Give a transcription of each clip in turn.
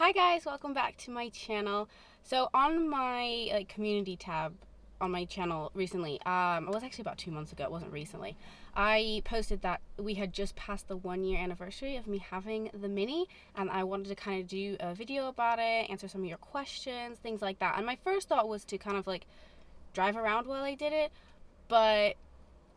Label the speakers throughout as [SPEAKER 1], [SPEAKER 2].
[SPEAKER 1] Hi guys, welcome back to my channel. So on my community tab on my channel recently, it was actually about 2 months ago, it wasn't recently, I posted that we had just passed the 1 year anniversary of me having the Mini, and I wanted to kind of do a video about it, answer some of your questions, things like that. And my first thought was to kind of like drive around while I did it, but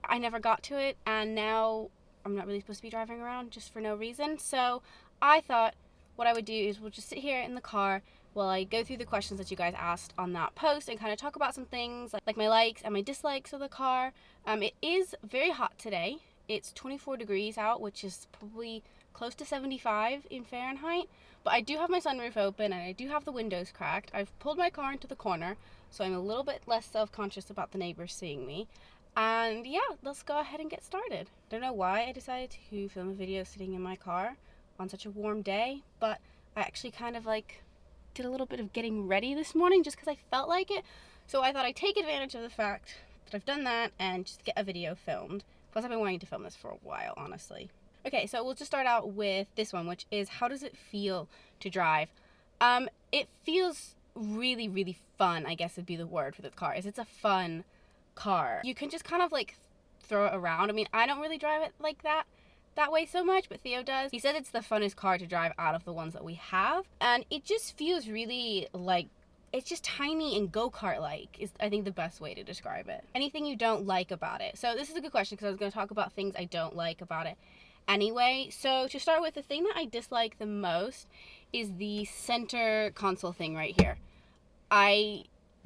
[SPEAKER 1] I never got to it, and now I'm not really supposed to be driving around just for no reason. So I thought what I would do is we'll just sit here in the car while I go through the questions that you guys asked on that post and kind of talk about some things like my likes and my dislikes of the car. It is very hot today. It's 24 degrees out, which is probably close to 75 in Fahrenheit. But I do have my sunroof open and I do have the windows cracked. I've pulled my car into the corner, so I'm a little bit less self-conscious about the neighbors seeing me. And yeah, let's go ahead and get started. Don't know why I decided to film a video sitting in my car on such a warm day, but I actually kind of did a little bit of getting ready this morning just because I felt like it. So I thought I'd take advantage of the fact that I've done that and just get a video filmed. Plus I've been wanting to film this for a while, honestly. Okay, so we'll just start out with this one, which is how does it feel to drive? It feels really, really fun, I guess would be the word for this car. It's a fun car. You can just kind of throw it around. I mean, I don't really drive it like that way so much, but Theo does. He said it's the funnest car to drive out of the ones that we have, and it just feels really it's just tiny and go-kart like is I think the best way to describe it. Anything you don't like about it? So this is a good question because I was going to talk about things I don't like about it anyway. So to start with, the thing that I dislike the most is the center console thing right here. I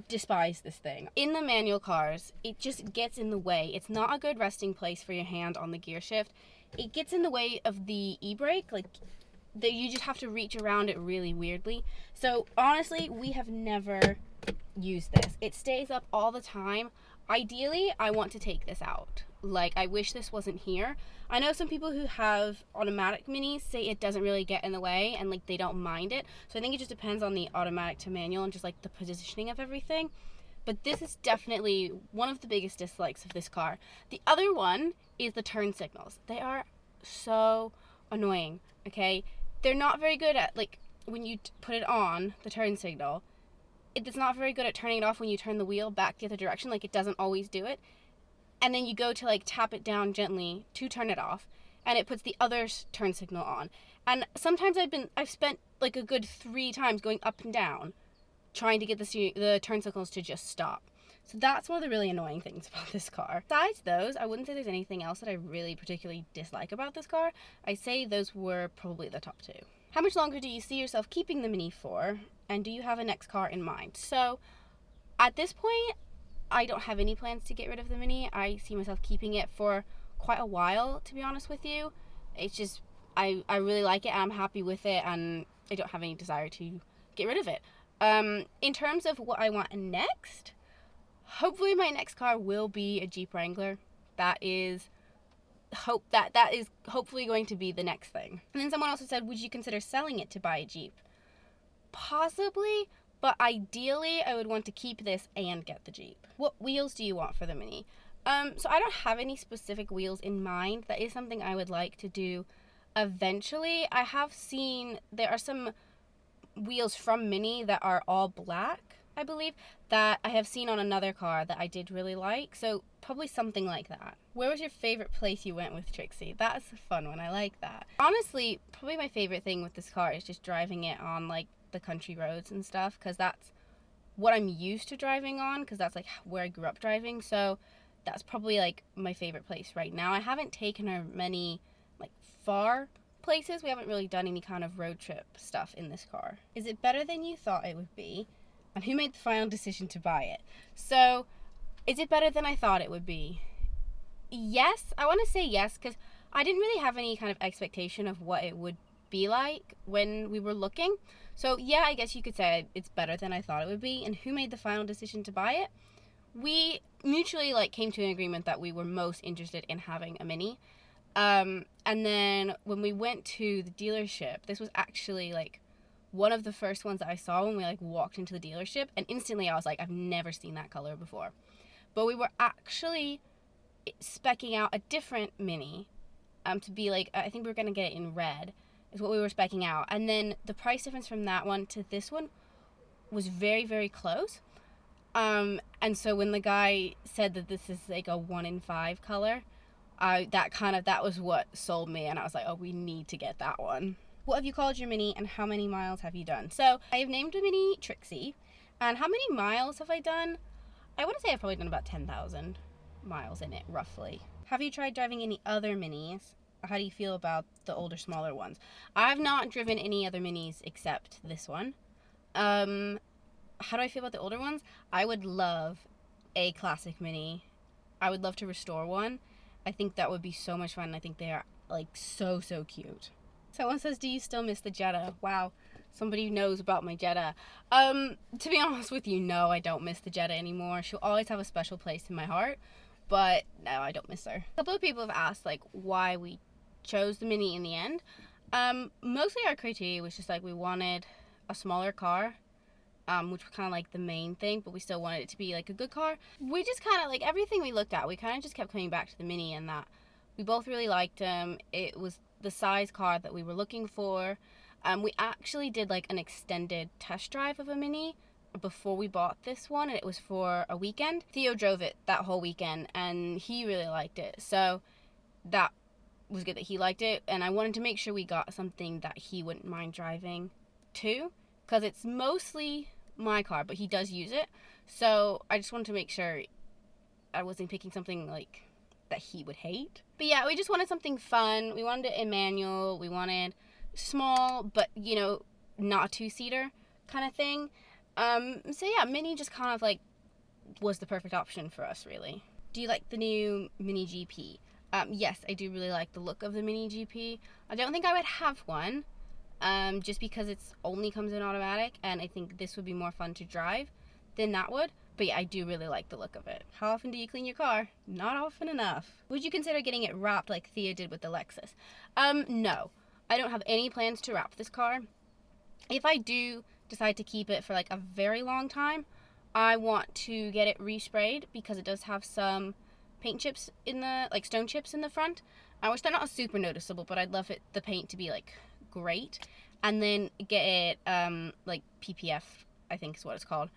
[SPEAKER 1] despise this thing. In the manual cars, it just gets in the way. It's not a good resting place for your hand on the gear shift. It gets in the way of the e-brake, you just have to reach around it really weirdly. So honestly, we have never used this. It stays up all the time. Ideally, I want to take this out. I wish this wasn't here. I know some people who have automatic Minis say it doesn't really get in the way and they don't mind it. So I think it just depends on the automatic to manual and just the positioning of everything. But this is definitely one of the biggest dislikes of this car. The other one is the turn signals. They are so annoying, okay? They're not very good at, when you put it on, the turn signal, it's not very good at turning it off when you turn the wheel back the other direction. It doesn't always do it. And then you go to, tap it down gently to turn it off, and it puts the other turn signal on. And sometimes I've spent, a good 3 times going up and down trying to get the turn signals to just stop. So that's one of the really annoying things about this car. Besides those, I wouldn't say there's anything else that I really particularly dislike about this car. I'd say those were probably the top 2. How much longer do you see yourself keeping the Mini for? And do you have a next car in mind? So at this point, I don't have any plans to get rid of the Mini. I see myself keeping it for quite a while, to be honest with you. It's just, I really like it and I'm happy with it, and I don't have any desire to get rid of it. In terms of what I want next, hopefully my next car will be a Jeep Wrangler. That is hopefully going to be the next thing. And then someone also said, would you consider selling it to buy a Jeep? Possibly, but ideally I would want to keep this and get the Jeep. What wheels do you want for the Mini? So I don't have any specific wheels in mind. That is something I would like to do eventually. I have seen there are some wheels from Mini that are all black, I believe, that I have seen on another car that I did really like. So probably something like that. Where was your favorite place you went with Trixie? That is a fun one. I like that. Honestly, probably my favorite thing with this car is just driving it on the country roads and stuff, because that's what I'm used to driving on, because that's where I grew up driving. So that's probably my favorite place right now. I haven't taken her many far places. We haven't really done any kind of road trip stuff in this car. Is it better than you thought it would be? And who made the final decision to buy it? So, is it better than I thought it would be? Yes, I want to say yes, because I didn't really have any kind of expectation of what it would be like when we were looking. So yeah, I guess you could say it's better than I thought it would be. And who made the final decision to buy it? We mutually came to an agreement that we were most interested in having a Mini. And then when we went to the dealership, this was actually one of the first ones that I saw when we walked into the dealership, and instantly I was I've never seen that color before. But we were actually specking out a different Mini to be I think we were gonna get it in red, is what we were speccing out. And then the price difference from that one to this one was very, very close. And so when the guy said that this is like a 1 in 5 color, that was what sold me, and I was like, oh, we need to get that one. What have you called your Mini, and how many miles have you done? So I have named the Mini Trixie, and how many miles have I done? I want to say I've probably done about 10,000 miles in it, roughly. Have you tried driving any other Minis? How do you feel about the older, smaller ones? I've not driven any other Minis except this one. How do I feel about the older ones? I would love a classic Mini. I would love to restore one. I think that would be so much fun. I think they are like so cute. Someone says, do you still miss the Jetta? Wow, somebody knows about my Jetta. To be honest with you, no, I don't miss the Jetta anymore. She'll always have a special place in my heart, but no, I don't miss her. A couple of people have asked like why we chose the Mini in the end. Mostly our criteria was just like we wanted a smaller car, which was kind of like the main thing, but we still wanted it to be like a good car. We just kind of like everything we looked at, we kind of just kept coming back to the Mini, and that we both really liked them. It was the size car that we were looking for. We actually did like an extended test drive of a Mini before we bought this one, and it was for a weekend. Theo drove it that whole weekend, and he really liked it, so that was good that he liked it, and I wanted to make sure we got something that he wouldn't mind driving too, because it's mostly my car, but he does use it, so I just wanted to make sure I wasn't picking something like that he would hate. But yeah, we just wanted something fun. We wanted it in manual. We wanted small, but you know, not a 2-seater kind of thing. So yeah, Mini just kind of like was the perfect option for us, really. Do you like the new Mini GP? Yes, I do really like the look of the Mini GP. I don't think I would have one, just because it's only comes in automatic, and I think this would be more fun to drive than that would. But yeah, I do really like the look of it. How often do you clean your car? Not often enough. Would you consider getting it wrapped like Thea did with the Lexus? No. I don't have any plans to wrap this car. If I do decide to keep it for like a very long time, I want to get it resprayed because it does have some paint chips in the, like stone chips in the front. I wish they're not super noticeable, but I'd love the paint to be like great. And then get it like PPF, I think is what it's called.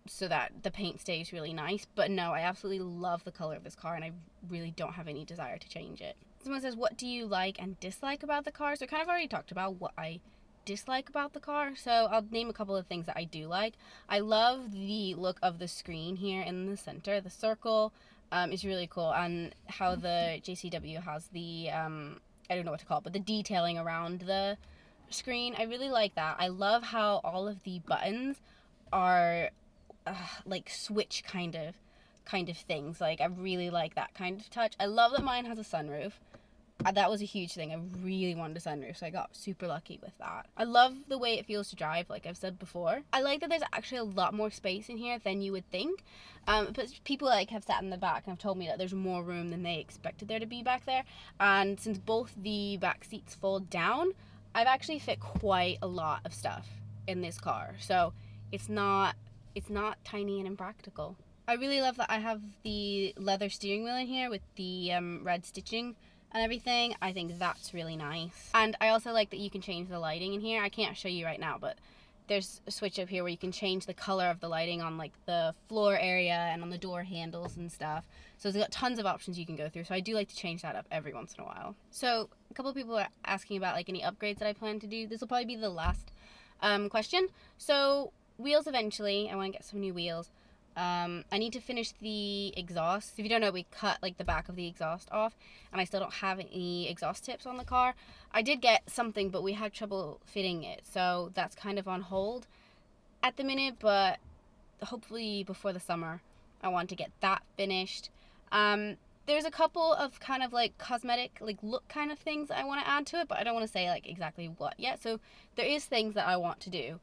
[SPEAKER 1] So that the paint stays really nice. But no, I absolutely love the color of this car, and I really don't have any desire to change it. Someone says, what do you like and dislike about the car? So I kind of already talked about what I dislike about the car, so I'll name a couple of things that I do like. I love the look of the screen here in the center. The circle is really cool, and how the JCW has the, I don't know what to call it, but the detailing around the screen. I really like that. I love how all of the buttons are like switch kind of things. Like I really like that kind of touch. I love that mine has a sunroof. That was a huge thing. I really wanted a sunroof, so I got super lucky with that. I love the way it feels to drive, like I've said before. I like that there's actually a lot more space in here than you would think. But people like have sat in the back and have told me that there's more room than they expected there to be back there. And since both the back seats fold down, I've actually fit quite a lot of stuff in this car. So it's not tiny and impractical. I really love that I have the leather steering wheel in here with the red stitching and everything. I think that's really nice. And I also like that you can change the lighting in here. I can't show you right now, but there's a switch up here where you can change the color of the lighting on like the floor area and on the door handles and stuff. So it's got tons of options you can go through. So I do like to change that up every once in a while. So a couple of people are asking about like any upgrades that I plan to do. This will probably be the last question. So wheels eventually. I want to get some new wheels. I need to finish the exhaust. If you don't know, we cut like the back of the exhaust off, and I still don't have any exhaust tips on the car. I did get something, but we had trouble fitting it, so that's kind of on hold at the minute, but hopefully before the summer I want to get that finished. There's a couple of kind of like cosmetic like look kind of things I want to add to it, but I don't want to say like exactly what yet. So there is things that I want to do,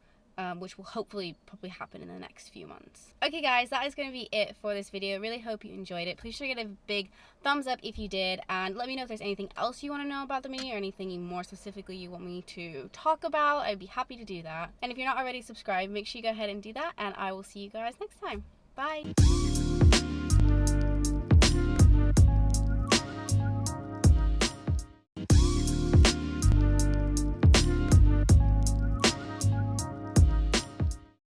[SPEAKER 1] which will hopefully probably happen in the next few months. Okay guys, that is going to be it for this video. Really hope you enjoyed it. Please sure to give it a big thumbs up if you did, and let me know if there's anything else you want to know about the Mini or anything more specifically you want me to talk about. I'd be happy to do that. And if you're not already subscribed, make sure you go ahead and do that, and I will see you guys next time. Bye!